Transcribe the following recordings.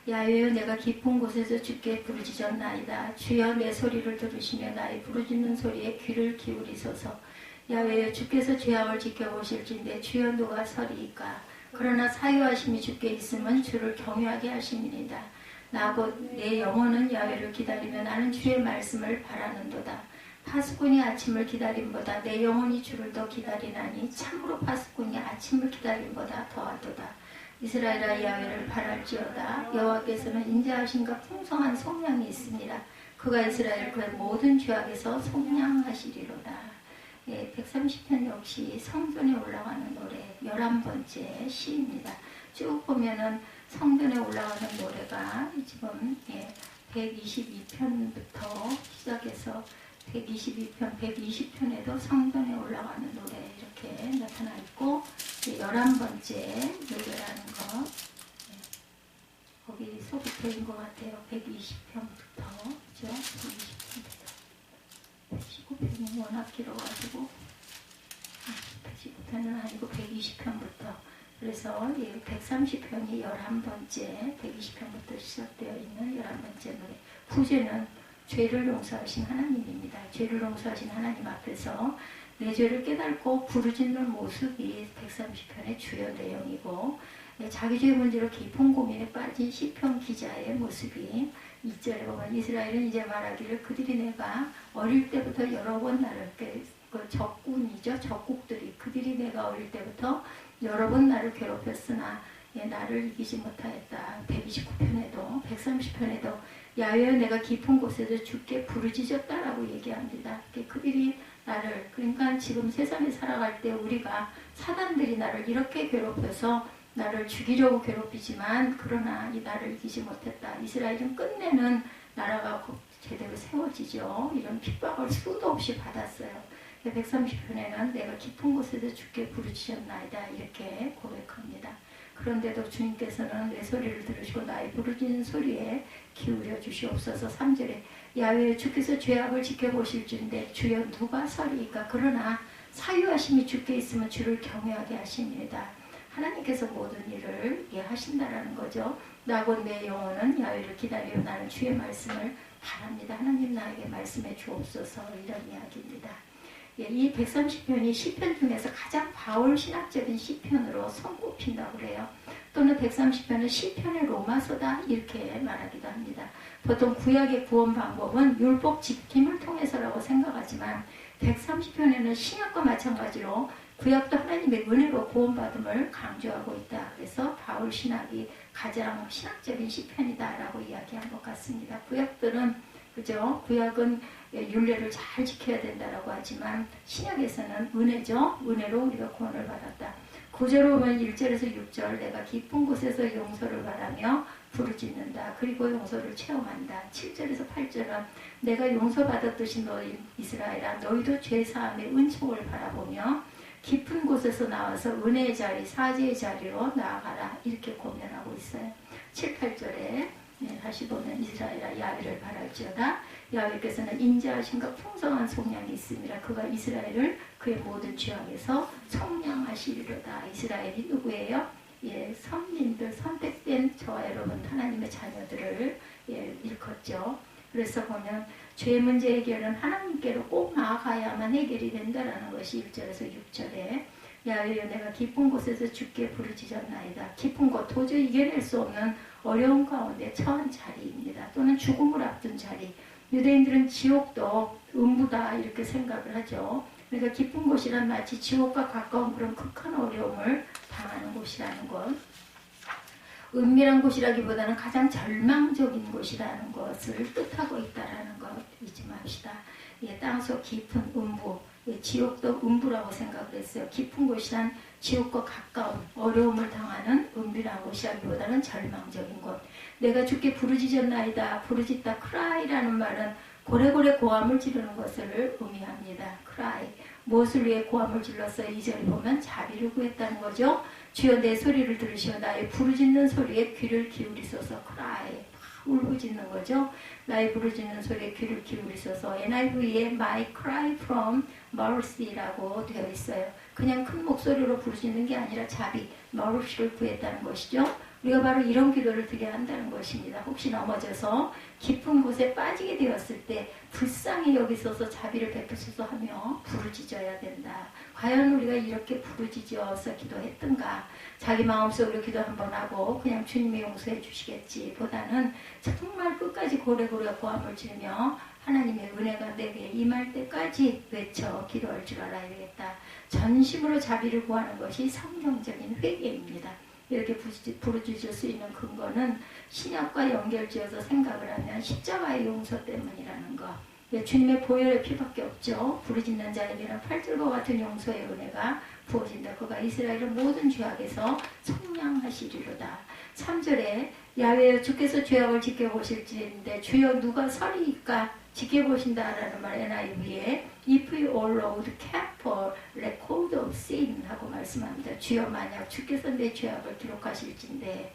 야외여 내가 깊은 곳에서 주께 부르짖었나이다. 주여 내 소리를 들으시며 나의 부르짖는 소리에 귀를 기울이소서. 야외여 주께서 죄악을 지켜보실진데 주여 누가 서리이까. 그러나 사유하심이 주께 있으면 주를 경외하게 하심이니이다. 나 곧 내 영혼은 야외를 기다리며 나는 주의 말씀을 바라는도다. 파수꾼이 아침을 기다림보다 내 영혼이 주를 더 기다리나니 참으로 파수꾼이 아침을 기다림보다 더하도다. 이스라엘아 야훼를 바랄지어다. 여호와께서는 인자하심과 풍성한 속량이 있습니다. 그가 이스라엘 그의 모든 죄악에서 속량하시리로다. 130편 역시 성전에 올라가는 노래 11번째 시입니다. 쭉 보면은 성전에 올라가는 노래가 지금 122편부터 시작해서 122편, 120편에도 성전에 올라가는 노래 이렇게 나타나 있고 11번째 노래라는 거 거기 소개표인 것 같아요. 120편부터 그죠? 120편부터 119편이 워낙 길어가지고 119편은 아니고 120편부터 그래서 130편이 11번째 120편부터 시작되어 있는 11번째 노래 후제는 죄를 용서하신 하나님입니다. 죄를 용서하신 하나님 앞에서 내 죄를 깨닫고 부르짖는 모습이 130편의 주요 내용이고 자기 죄 문제로 깊은 고민에 빠진 시편 기자의 모습이 2절에 보면 이스라엘은 이제 말하기를 그들이 내가 어릴 때부터 여러 번 나를 적군이죠. 적국들이 그들이 내가 어릴 때부터 여러 번 나를 괴롭혔으나 나를 이기지 못하였다. 129편에도 130편에도 야훼여 내가 깊은 곳에서 주께 부르짖었다라고 얘기합니다. 그들이 나를 그러니까 지금 세상에 살아갈 때 우리가 사단들이 나를 이렇게 괴롭혀서 나를 죽이려고 괴롭히지만 그러나 이 나를 이기지 못했다. 이스라엘은 끝내는 나라가 제대로 세워지죠. 이런 핍박을 수도 없이 받았어요. 130편에는 내가 깊은 곳에서 주께 부르짖었나이다 이렇게 고백합니다. 그런데도 주님께서는 내 소리를 들으시고 나의 부르짖는 소리에 기울여 주시옵소서. 3절에 야훼 주께서 죄악을 지켜보실 줄인데 주여 누가 서리이까. 그러나 사유하심이 주께 있으면 주를 경외하게 하십니다. 하나님께서 모든 일을 하신다라는 거죠. 나 곧 내 영혼은 야훼를 기다려 나는 주의 말씀을 바랍니다. 하나님 나에게 말씀해 주옵소서. 이런 이야기입니다. 이 130편이 시편 중에서 가장 바울 신학적인 시편으로 손꼽힌다고 그래요. 또는 130편은 시편의 로마서다 이렇게 말하기도 합니다. 보통 구약의 구원 방법은 율법 지킴을 통해서라고 생각하지만 130편에는 신약과 마찬가지로 구약도 하나님의 은혜로 구원받음을 강조하고 있다. 그래서 바울 신학이 가장 신학적인 시편이다라고 이야기한 것 같습니다. 구약들은 그죠? 구약은 율례를 잘 지켜야 된다라고 하지만 신약에서는 은혜죠. 은혜로 우리가 구원을 받았다. 9절로 보면 1절에서 6절 내가 깊은 곳에서 용서를 바라며 부르짖는다. 그리고 용서를 체험한다. 7절에서 8절은 내가 용서받았듯이 너희 이스라엘아 너희도 죄사함의 은총을 바라보며 깊은 곳에서 나와서 은혜의 자리, 사죄의 자리로 나아가라. 이렇게 고면하고 있어요. 7, 8절에 다시 보면 이스라엘아 야훼를 바랄지어다. 야훼께서는 인자하심과 풍성한 속량이 있습니다. 그가 이스라엘을 그의 모든 죄악에서 속량하시리로다. 이스라엘이 누구예요? 선민들, 선택된 저와 여러분 하나님의 자녀들을 일컫죠. 그래서 보면 죄 문제 해결은 하나님께로 꼭 나아가야만 해결이 된다는 것이 1절에서 6절에 야훼여 내가 깊은 곳에서 주께 부르짖었나이다. 깊은 곳 도저히 이겨낼 수 없는 어려운 가운데 처한 자리입니다. 또는 죽음을 앞둔 자리. 유대인들은 지옥도 음부다 이렇게 생각을 하죠. 그러니까 깊은 곳이란 마치 지옥과 가까운 그런 극한 어려움을 당하는 곳이라는 것. 은밀한 곳이라기보다는 가장 절망적인 곳이라는 것을 뜻하고 있다는 것 잊지 맙시다. 땅속 깊은 음부, 지옥도 음부라고 생각을 했어요. 깊은 곳이란 지옥과 가까운 어려움을 당하는 은밀한 곳이라기보다는 절망적인 곳. 내가 주께 부르짖었나이다. 부르짖다 cry라는 말은 고래고래 고함을 지르는 것을 의미합니다. cry. 무엇을 위해 고함을 질렀어요? 2절에 보면 자비를 구했다는 거죠. 주여 내 소리를 들으시어 나의 부르짖는 소리에 귀를 기울이소서. cry. 울부짖는 거죠. 나의 부르짖는 소리에 귀를 기울이소서. NIV에 My cry from mercy라고 되어 있어요. 그냥 큰 목소리로 부르짖는 게 아니라 자비, mercy를 구했다는 것이죠. 우리가 바로 이런 기도를 드려야 한다는 것입니다. 혹시 넘어져서 깊은 곳에 빠지게 되었을 때 불쌍히 여기서서 자비를 베푸소서 하며 부르짖어야 된다. 과연 우리가 이렇게 부르짖어서 기도했던가? 자기 마음속으로 기도 한번 하고 그냥 주님이 용서해 주시겠지 보다는 정말 끝까지 고래고래 고함을 지르며 하나님의 은혜가 내게 임할 때까지 외쳐 기도할 줄 알아야 되겠다. 전심으로 자비를 구하는 것이 성경적인 회개입니다. 이렇게 부르짖을 수 있는 근거는 신약과 연결지어서 생각을 하면 십자가의 용서 때문이라는 것. 주님의 보혈의 피밖에 없죠. 부르짖는 자에게는 팔들과 같은 용서의 은혜가 부어진다. 그가 이스라엘의 모든 죄악에서 속량하시리로다. 3절에 야훼여 주께서 죄악을 지켜보실지인데 주여 누가 서리이까 지켜보신다라는 말 NIV에 If you Lord kept a record of sin 하고 말씀합니다. 주여 만약 주께서 내 죄악을 기록하실진데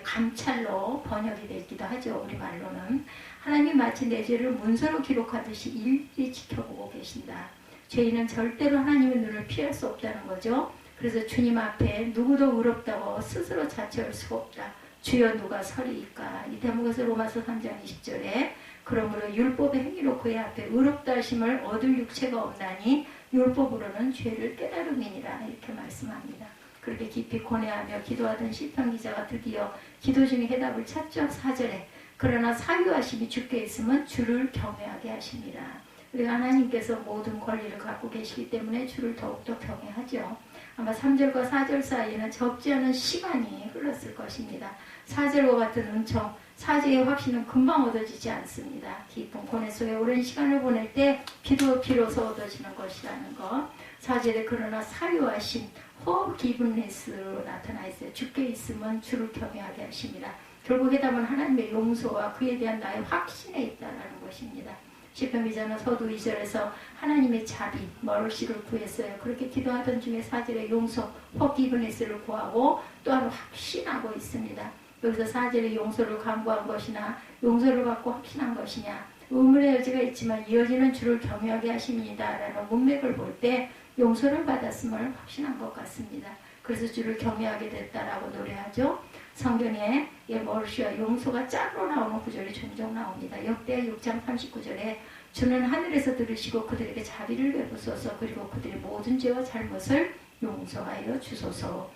감찰로 번역이 되기도 하죠. 우리말로는 하나님이 마치 내 죄를 문서로 기록하듯이 일일이 지켜보고 계신다. 죄인은 절대로 하나님의 눈을 피할 수 없다는 거죠. 그래서 주님 앞에 누구도 의롭다고 스스로 자처할 수가 없다. 주여 누가 서리이까. 이 대목에서 로마서 3장 20절에 그러므로 율법의 행위로 그의 앞에 의롭다 하심을 얻을 육체가 없나니 율법으로는 죄를 깨달음이니라 이렇게 말씀합니다. 그렇게 깊이 고뇌하며 기도하던 시편 기자가 드디어 기도 중에 해답을 찾죠. 4절에 그러나 사유하심이 주께 있으면 주를 경외하게 하심이라. 우리가 하나님께서 모든 권리를 갖고 계시기 때문에 주를 더욱더 경외하죠. 아마 3절과 4절 사이에는 적지 않은 시간이 흘렀을 것입니다. 4절과 같은 은총, 사제의 확신은 금방 얻어지지 않습니다. 깊은 고뇌 속에 오랜 시간을 보낼 때 비로소 얻어지는 것이라는 것. 4절에 그러나 사유하심, forgiveness로 나타나 있어요. 주께 있으면 주를 경외하게 하심이라. 결국 해답은 하나님의 용서와 그에 대한 나의 확신에 있다는 것입니다. 시편 기자는 서두 2절에서 하나님의 자비, mercy를 구했어요. 그렇게 기도하던 중에 4절에 용서, forgiveness를 구하고 또한 확신하고 있습니다. 여기서 4절에 용서를 간구한 것이나 용서를 받고 확신한 것이냐, 의문의 여지가 있지만 이어지는 주를 경외하게 하십니다 라는 문맥을 볼 때 용서를 받았음을 확신한 것 같습니다. 그래서 주를 경외하게 됐다라고 노래하죠. 성경에 mercy와 용서가 짝으로 나오는 구절이 종종 나옵니다. 역대하 6장 39절에 주는 하늘에서 들으시고 그들에게 자비를 베푸소서 그리고 그들의 모든 죄와 잘못을 용서하여 주소서.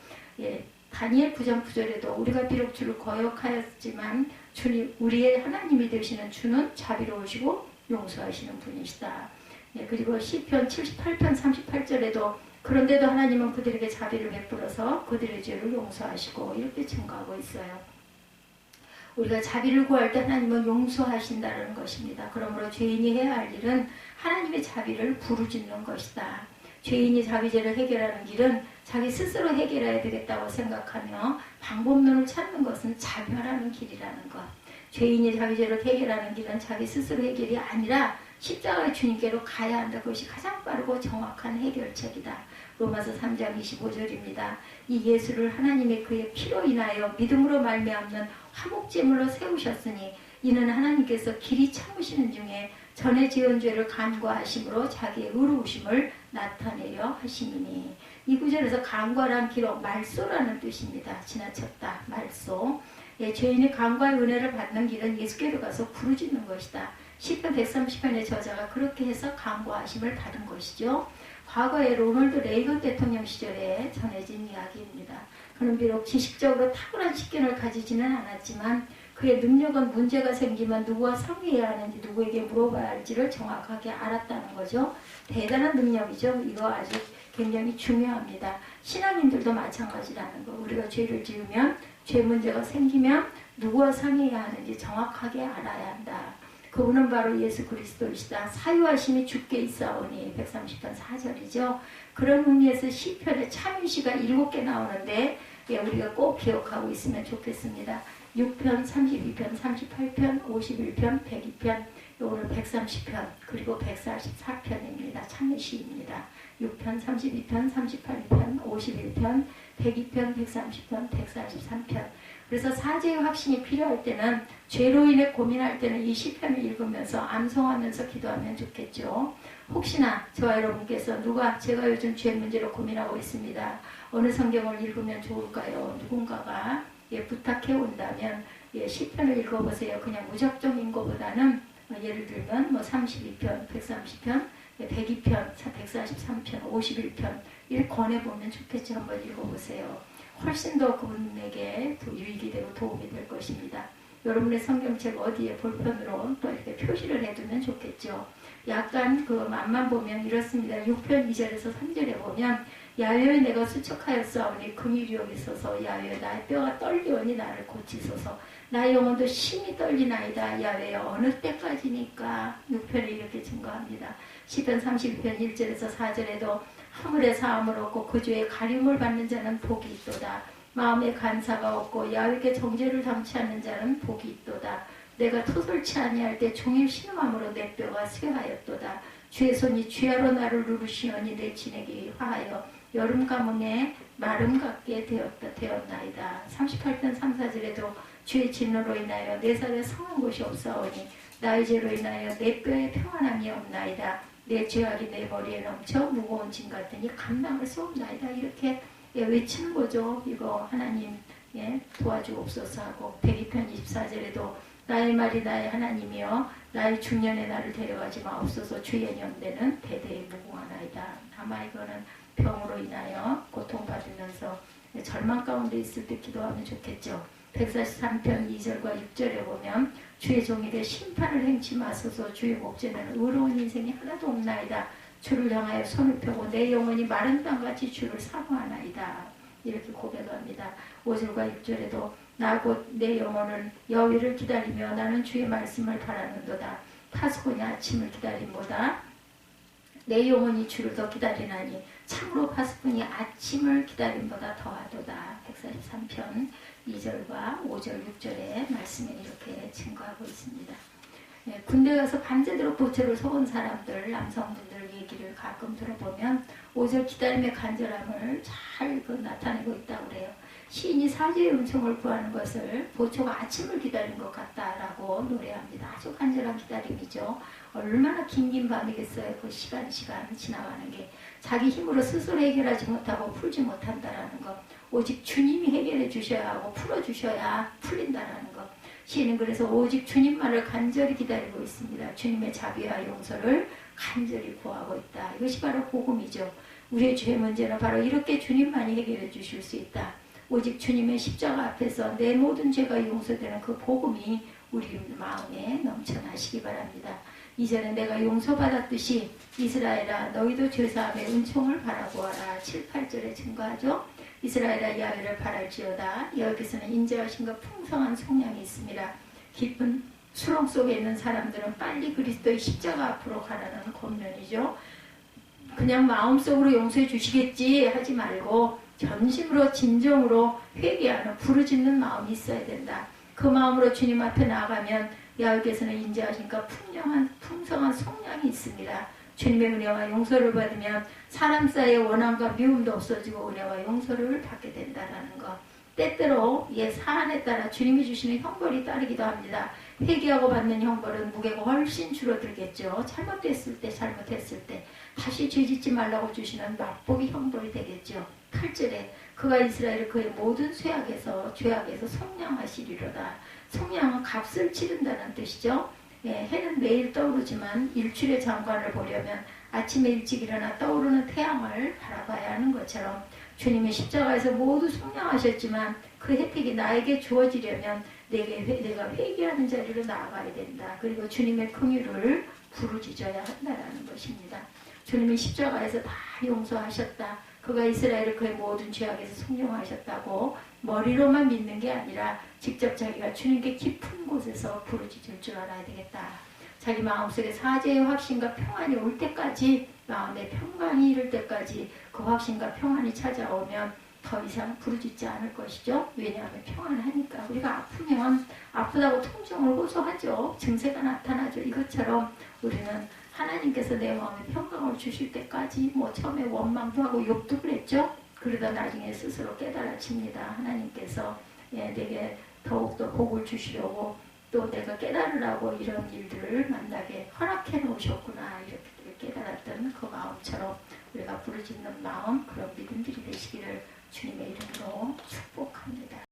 다니엘 9장 9절에도 우리가 비록 주를 거역하였지만 주님 우리의 하나님이 되시는 주는 자비로우시고 용서하시는 분이시다. 그리고 시편 78편 38절에도 그런데도 하나님은 그들에게 자비를 베풀어서 그들의 죄를 용서하시고 이렇게 증거하고 있어요. 우리가 자비를 구할 때 하나님은 용서하신다는 것입니다. 그러므로 죄인이 해야 할 일은 하나님의 자비를 부르짖는 것이다. 죄인이 자비죄를 해결하는 길은 자기 스스로 해결해야 되겠다고 생각하며 방법론을 찾는 것은 자멸하는 길이라는 것. 죄인이 자비죄를 해결하는 길은 자기 스스로 해결이 아니라 십자가의 주님께로 가야 한다. 그것이 가장 빠르고 정확한 해결책이다. 로마서 3장 25절입니다. 이 예수를 하나님의 그의 피로 인하여 믿음으로 말미암는 화목제물로 세우셨으니 이는 하나님께서 길이 참으시는 중에 전에 지은 죄를 간과하심으로 자기의 의로우심을 나타내려 하심이니. 이 구절에서 간과란 기록 말소라는 뜻입니다. 지나쳤다. 말소. 죄인이 간과의 은혜를 받는 길은 예수께로 가서 부르짖는 것이다. 시편 130편의 저자가 그렇게 해서 간과하심을 받은 것이죠. 과거에 로널드 레이건 대통령 시절에 전해진 이야기입니다. 그는 비록 지식적으로 탁월한 식견을 가지지는 않았지만 그의 능력은 문제가 생기면 누구와 상의해야 하는지 누구에게 물어봐야 할지를 정확하게 알았다는 거죠. 대단한 능력이죠. 이거 아주 굉장히 중요합니다. 신앙인들도 마찬가지라는 거. 우리가 죄를 지으면 죄 문제가 생기면 누구와 상의해야 하는지 정확하게 알아야 한다. 그분은 바로 예수 그리스도이시다. 사유하심이 주께 있사오니 130편 4절이죠. 그런 의미에서 시편에 참유시가 7개 나오는데 우리가 꼭 기억하고 있으면 좋겠습니다. 6편, 32편, 38편, 51편, 102편, 오늘 130편, 그리고 144편입니다. 참유시입니다. 6편, 32편, 38편, 51편, 102편, 130편, 143편. 그래서 사죄의 확신이 필요할 때는 죄로 인해 고민할 때는 이 시편을 읽으면서 암송하면서 기도하면 좋겠죠. 혹시나 저와 여러분께서 제가 요즘 죄 문제로 고민하고 있습니다. 어느 성경을 읽으면 좋을까요? 누군가가 부탁해 온다면 시편을 읽어보세요. 그냥 무작정인 것보다는 예를 들면 32편, 130편, 102편, 143편, 51편 이렇게 권해보면 좋겠죠. 한번 읽어보세요. 훨씬 더 그분에게 유익이 되고 도움이 될 것입니다. 여러분의 성경책 어디에 볼펜으로 또 이렇게 표시를 해두면 좋겠죠. 약간 그 앞만 보면 이렇습니다. 6편 2절에서 3절에 보면 야훼여 내가 수척하였사오니 긍휼이 여기 있어서 야훼여 나의 뼈가 떨리오니 나를 고치소서 나의 영혼도 심히 떨리나이다. 야훼여 어느 때까지니까 6편에 이렇게 증거합니다. 시편 32편 1절에서 4절에도 하물의 사함을 얻고 그 주의 가림을 받는 자는 복이 있도다. 마음에 간사가 없고 야훼께 정죄를 담지 않는 자는 복이 있도다. 내가 토설치 아니할 때 종일 신음함으로 내 뼈가 쇠하였도다. 주의 손이 쥐하로 나를 누르시오니 내 진액이 화하여 여름 가뭄에 마름 같게 되었나이다. 38편 3, 4절에도 주의 진노로 인하여 내 살에 성한 곳이 없사오니 나의 죄로 인하여 내 뼈에 평안함이 없나이다. 내 죄악이 내 머리에 넘쳐 무거운 짐 같으니 감당할 수 없나이다. 이렇게 외치는 거죠. 이거 하나님 도와주옵소서 하고 102편 24절에도 나의 말이 나의 하나님이여 나의 중년에 나를 데려가지 마옵소서 주의 연대는 대대에 무궁하나이다. 아마 이거는 병으로 인하여 고통받으면서 절망 가운데 있을 때 기도하면 좋겠죠. 143편 2절과 6절에 보면 주의 종에게 심판을 행치 마소서 주의 목전에는 의로운 인생이 하나도 없나이다. 주를 향하여 손을 펴고 내 영혼이 마른 땅같이 주를 사모하나이다. 이렇게 고백합니다. 5절과 6절에도 나 곧 내 영혼은 여호와를 기다리며 나는 주의 말씀을 바라는도다. 파수꾼이 아침을 기다림보다 내 영혼이 주를 더 기다리나니 참으로 파수꾼이 아침을 기다림보다 더하도다. 143편 2절과 5절 6절의 말씀에 이렇게 증거하고 있습니다. 군대 가서 밤새도록 보초를 속은 사람들, 남성분들 얘기를 가끔 들어보면 5절 기다림의 간절함을 잘 나타내고 있다고 그래요. 시인이 사죄의 은총을 구하는 것을 보초가 아침을 기다린 것 같다라고 노래합니다. 아주 간절한 기다림이죠. 얼마나 긴 밤이겠어요. 그 시간 지나가는 게. 자기 힘으로 스스로 해결하지 못하고 풀지 못한다라는 것. 오직 주님이 해결해 주셔야 하고 풀어주셔야 풀린다라는 것. 시인은 그래서 오직 주님만을 간절히 기다리고 있습니다. 주님의 자비와 용서를 간절히 구하고 있다. 이것이 바로 복음이죠. 우리의 죄의 문제는 바로 이렇게 주님만이 해결해 주실 수 있다. 오직 주님의 십자가 앞에서 내 모든 죄가 용서되는 그 복음이 우리 마음에 넘쳐나시기 바랍니다. 이전에 내가 용서받았듯이 이스라엘아 너희도 죄사함의 은총을 바라보아라. 7, 8절에 증거하죠. 이스라엘아 야훼를 바랄지어다. 여기서는 인자하심과 풍성한 속량이 있습니다. 깊은 수렁 속에 있는 사람들은 빨리 그리스도의 십자가 앞으로 가라는 권면이죠. 그냥 마음속으로 용서해 주시겠지 하지 말고 전심으로 진정으로 회개하는 부르짖는 마음이 있어야 된다. 그 마음으로 주님 앞에 나아가면 야훼께서는 인자하심과 풍성한 속량이 있습니다. 주님의 은혜와 용서를 받으면 사람 사이의 원한과 미움도 없어지고 은혜와 용서를 받게 된다는 것. 때때로 사안에 따라 주님이 주시는 형벌이 따르기도 합니다. 회개하고 받는 형벌은 무게가 훨씬 줄어들겠죠. 잘못했을 때 다시 죄짓지 말라고 주시는 맛보기 형벌이 되겠죠. 8절에 그가 이스라엘을 그의 모든 죄악에서 속량하시리로다. 속량은 값을 치른다는 뜻이죠. 해는 매일 떠오르지만 일출의 장관을 보려면 아침에 일찍 일어나 떠오르는 태양을 바라봐야 하는 것처럼 주님의 십자가에서 모두 속량하셨지만 그 혜택이 나에게 주어지려면 내가 회개하는 자리로 나아가야 된다. 그리고 주님의 긍휼을 부르짖어야 한다는 것입니다. 주님이 십자가에서 다 용서하셨다. 그가 이스라엘을 그의 모든 죄악에서 속량하셨다고 머리로만 믿는 게 아니라 직접 자기가 주님께 깊은 곳에서 부르짖을 줄 알아야 되겠다. 자기 마음속에 사죄의 확신과 평안이 올 때까지, 마음의 평강이 이를 때까지 그 확신과 평안이 찾아오면 더 이상 부르짖지 않을 것이죠. 왜냐하면 평안하니까. 우리가 아프면 아프다고 통증을 호소하죠. 증세가 나타나죠. 이것처럼 우리는 하나님께서 내 마음에 평강을 주실 때까지 처음에 원망도 하고 욕도 그랬죠. 그러다 나중에 스스로 깨달아집니다. 하나님께서 내게 더욱더 복을 주시려고 또 내가 깨달으라고 이런 일들을 만나게 허락해 놓으셨구나. 이렇게 깨달았던 그 마음처럼 우리가 부르짖는 마음, 그런 믿음들이 되시기를 주님의 이름으로 축복합니다.